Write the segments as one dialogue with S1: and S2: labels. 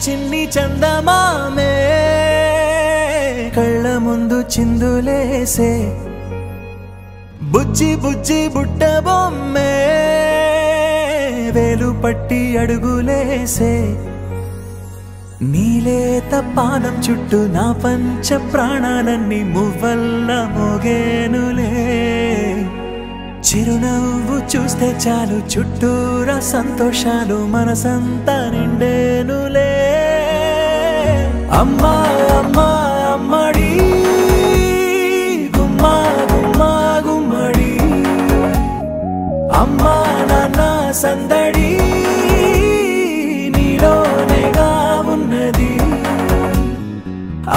S1: చిన్ని చందమామే కళ్ళ ముందు చిందులేసే బుజ్జి బుజ్జి బుట్ట బొమ్మే వేలు పట్టి అడుగులేసే నీలేత పానం చుట్టూ నా పంచ ప్రాణాలన్నీ మువ్వల్ల మోగేనులే చిరునవ్వు చూస్తే చాలు చుట్టూరా సంతోషాలు మనసంతా నిండేనులే అమ్మా అమ్మా అమ్మడి గుమ్మా గుమ్మా గుమ్మడి అమ్మా నాన్న సందడి నీలోనేగా ఉన్నది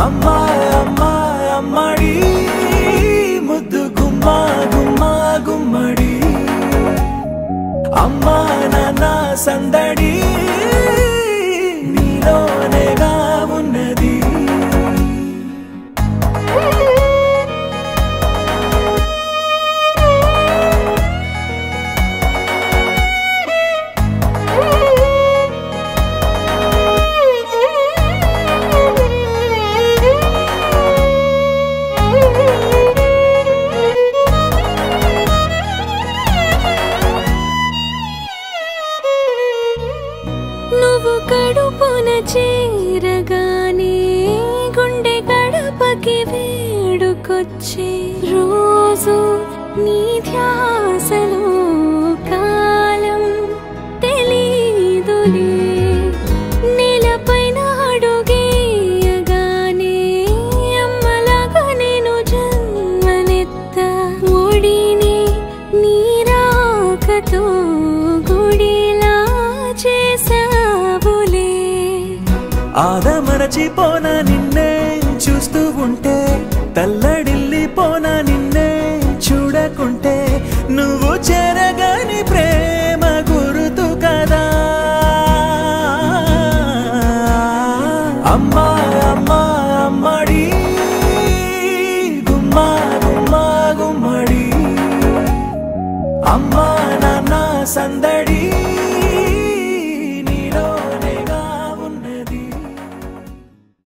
S1: అమ్మా అమ్మా అమ్మడి ముద్దు గుమ్మా గుమ్మా గుమ్మడి అమ్మా నాన్న సందడి నీలోనేగా ఉన్నది
S2: నువ్వు కడుపున చేరగానే గుండె గడపకి వేడుకొచ్చే రోజు నీ ధ్యాసలో కాలం తెలీదులే నేలపైన అడుగేయగానే అమ్మలాగా నేను జన్మనెత్త ఒడిని నీ రాకతో గుడిలా చేసావులే
S1: ఆదమరచిపోనా నిన్నే చూస్తూ ఉంటే తల్లడిల్లిపోనా నిన్నే చూడకుంటే నువ్వు చెరగని ప్రేమ గుర్తు కదా అమ్మా అమ్మా అమ్మడి గుమ్మా గుమ్మా గుమ్మడి అమ్మా నాన్న సందడి